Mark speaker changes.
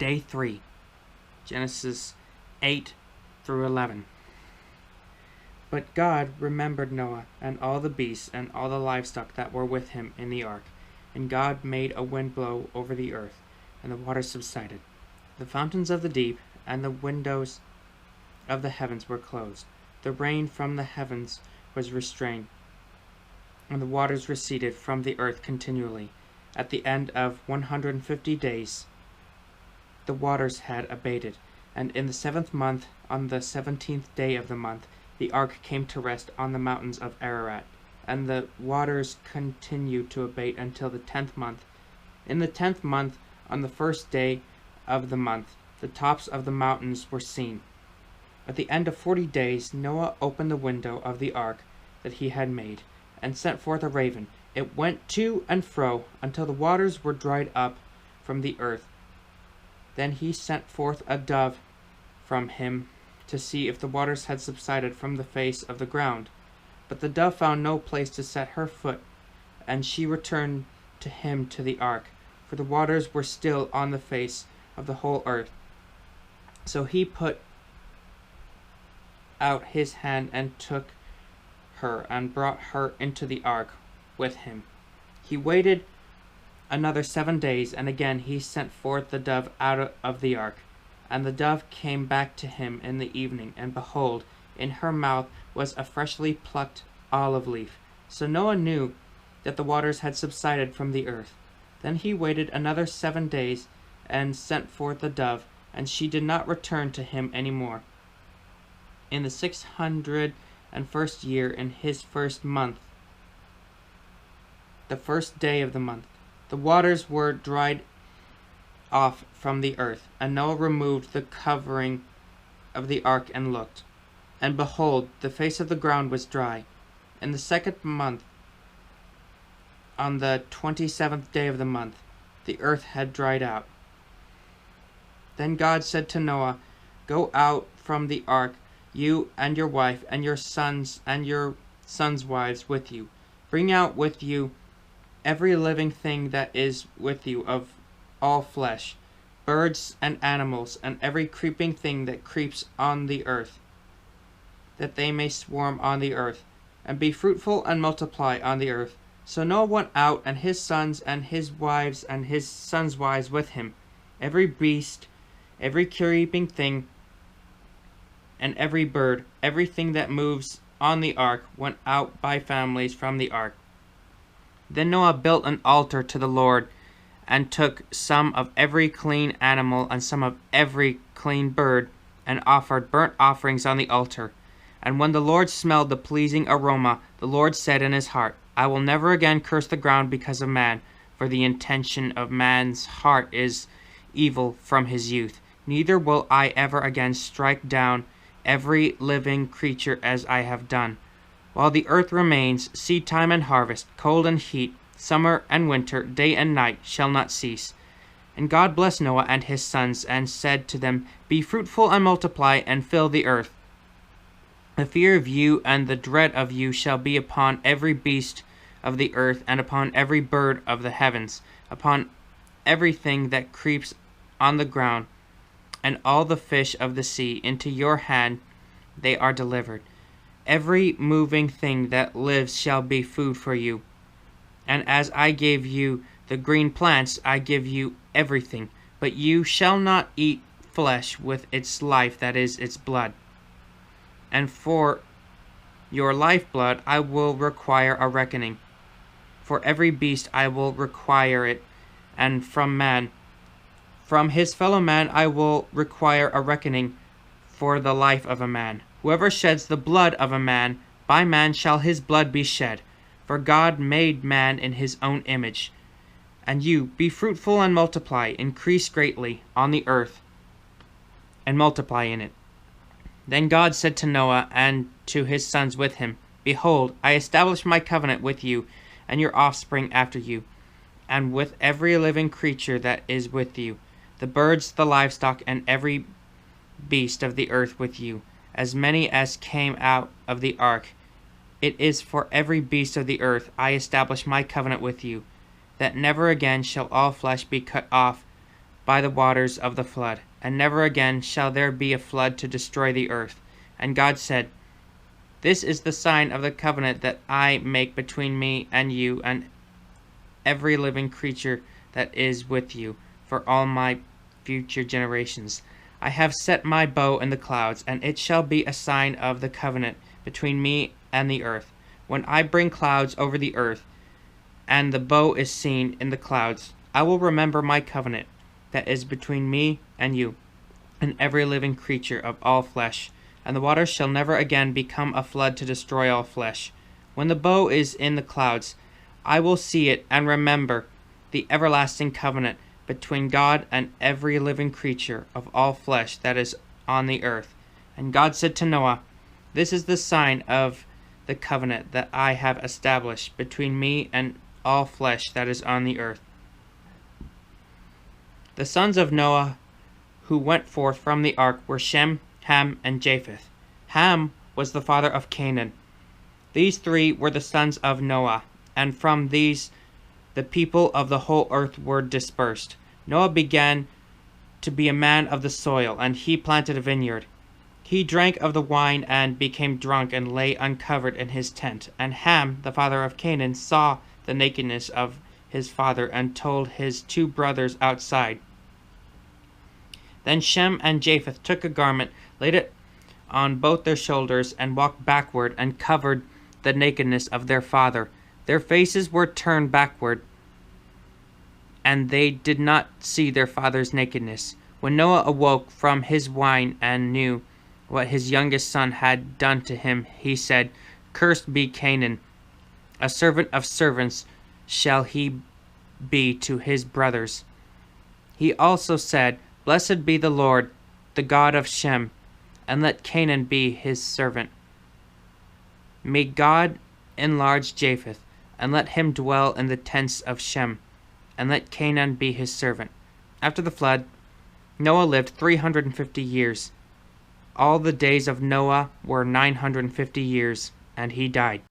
Speaker 1: Day 3, Genesis 8 through 11. But God remembered Noah and all the beasts and all the livestock that were with him in the ark. And God made a wind blow over the earth, and the waters subsided. The fountains of the deep and the windows of the heavens were closed. The rain from the heavens was restrained, and the waters receded from the earth continually. At the end of 150 days, the waters had abated, and in the 7th month, on the 17th day of the month, the ark came to rest on the mountains of Ararat, and the waters continued to abate until the 10th month. In the 10th month, on the 1st day of the month, the tops of the mountains were seen. At the end of 40 days, Noah opened the window of the ark that he had made, and sent forth a raven. It went to and fro until the waters were dried up from the earth. Then he sent forth a dove from him to see if the waters had subsided from the face of the ground. But the dove found no place to set her foot, and she returned to him to the ark, for the waters were still on the face of the whole earth. So he put out his hand and took her and brought her into the ark with him. He waited another 7 days, and again he sent forth the dove out of the ark. And the dove came back to him in the evening, and behold, in her mouth was a freshly plucked olive leaf. So Noah knew that the waters had subsided from the earth. Then he waited another 7 days, and sent forth the dove, and she did not return to him any more. In the 601st year, in his 1st month, the 1st day of the month, the waters were dried off from the earth, and Noah removed the covering of the ark and looked, and behold, the face of the ground was dry. In the 2nd month, on the 27th day of the month, the earth had dried out. Then God said to Noah, "Go out from the ark, you and your wife and your sons and your sons' wives with you. Bring out with you every living thing that is with you of all flesh, birds and animals, and every creeping thing that creeps on the earth, that they may swarm on the earth, and be fruitful and multiply on the earth." So Noah went out, and his sons and his wives and his sons' wives with him. Every beast, every creeping thing, and every bird, everything that moves on the ark, went out by families from the ark. Then Noah built an altar to the Lord, and took some of every clean animal and some of every clean bird, and offered burnt offerings on the altar. And when the Lord smelled the pleasing aroma, the Lord said in his heart, "I will never again curse the ground because of man, for the intention of man's heart is evil from his youth. Neither will I ever again strike down every living creature as I have done. While the earth remains, seed time and harvest, cold and heat, summer and winter, day and night shall not cease." And God blessed Noah and his sons, and said to them, "Be fruitful and multiply, and fill the earth. The fear of you and the dread of you shall be upon every beast of the earth, and upon every bird of the heavens, upon everything that creeps on the ground, and all the fish of the sea. Into your hand they are delivered. Every moving thing that lives shall be food for you. And as I gave you the green plants, I give you everything. But you shall not eat flesh with its life, that is, its blood. And for your lifeblood I will require a reckoning. For every beast I will require it, and from his fellow man I will require a reckoning for the life of a man. Whoever sheds the blood of a man, by man shall his blood be shed. For God made man in his own image. And you, be fruitful and multiply, increase greatly on the earth, and multiply in it." Then God said to Noah and to his sons with him, "Behold, I establish my covenant with you and your offspring after you, and with every living creature that is with you, the birds, the livestock, and every beast of the earth with you, as many as came out of the ark. It is for every beast of the earth I establish my covenant with you, that never again shall all flesh be cut off by the waters of the flood, and never again shall there be a flood to destroy the earth. And God said, This is the sign of the covenant that I make between me and you and every living creature that is with you for all my future generations. I have set my bow in the clouds, and it shall be a sign of the covenant between me and the earth. When I bring clouds over the earth, and the bow is seen in the clouds, I will remember my covenant that is between me and you, and every living creature of all flesh. And the waters shall never again become a flood to destroy all flesh. When the bow is in the clouds, I will see it and remember the everlasting covenant between God and every living creature of all flesh that is on the earth. And God said to Noah, This is the sign of the covenant that I have established between me and all flesh that is on the earth. The sons of Noah who went forth from the ark were Shem, Ham, and Japheth. Ham was the father of Canaan. These three were the sons of Noah, and from these the people of the whole earth were dispersed. Noah began to be a man of the soil, and he planted a vineyard. He drank of the wine and became drunk and lay uncovered in his tent. And Ham, the father of Canaan, saw the nakedness of his father and told his two brothers outside. Then Shem and Japheth took a garment, laid it on both their shoulders, and walked backward and covered the nakedness of their father. Their faces were turned backward, and they did not see their father's nakedness. When Noah awoke from his wine and knew what his youngest son had done to him, he said, Cursed be Canaan, a servant of servants shall he be to his brothers. He also said, Blessed be the Lord, the God of Shem, and let Canaan be his servant. May God enlarge Japheth, and let him dwell in the tents of Shem, and let Canaan be his servant. After the flood, Noah lived 350 years. All the days of Noah were 950 years, and he died.